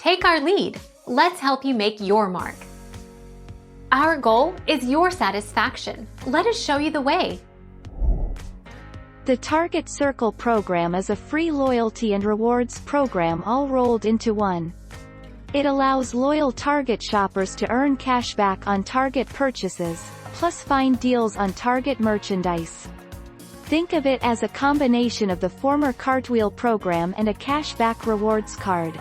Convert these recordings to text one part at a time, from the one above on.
Take our lead. Let's help you make your mark. Our goal is your satisfaction. Let us show you the way. The Target Circle program is a free loyalty and rewards program all rolled into one. It allows loyal Target shoppers to earn cash back on Target purchases, plus find deals on Target merchandise. Think of it as a combination of the former Cartwheel program and a cashback rewards card.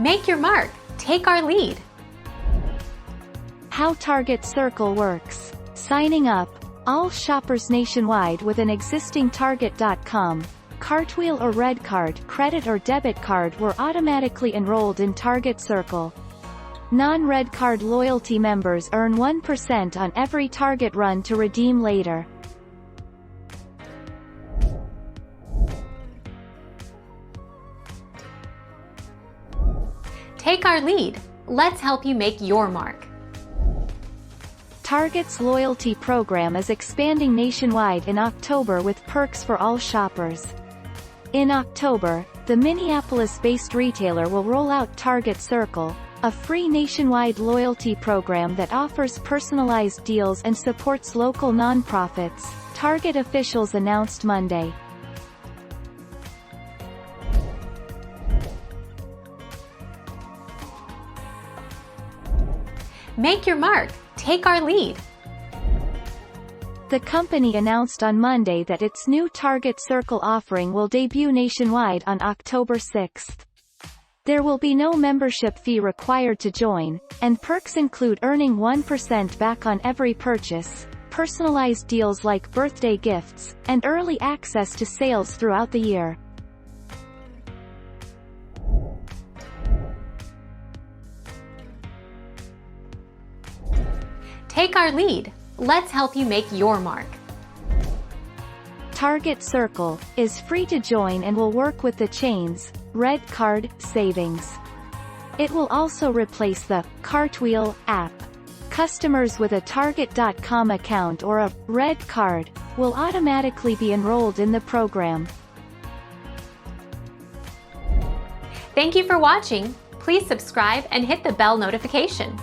Make your mark. Take our lead. How Target Circle works. Signing up. All shoppers nationwide with an existing Target.com, Cartwheel or Red Card credit or debit card were automatically enrolled in Target Circle. Non-Red Card loyalty members earn 1% on every Target run to redeem later. Take our lead. Let's help you make your mark. Target's loyalty program is expanding nationwide in October with perks for all shoppers. In October, the Minneapolis-based retailer will roll out Target Circle, a free nationwide loyalty program that offers personalized deals and supports local nonprofits, Target officials announced Monday. Make your mark. Take our lead. The company announced on Monday that its new Target Circle offering will debut nationwide on October 6. There will be no membership fee required to join, and perks include earning 1% back on every purchase, personalized deals like birthday gifts, and early access to sales throughout the year. Take our lead. Let's help you make your mark. Target Circle is free to join and will work with the chain's Red Card savings. It will also replace the Cartwheel app. Customers with a Target.com account or a Red Card will automatically be enrolled in the program. Thank you for watching. Please subscribe and hit the bell notification.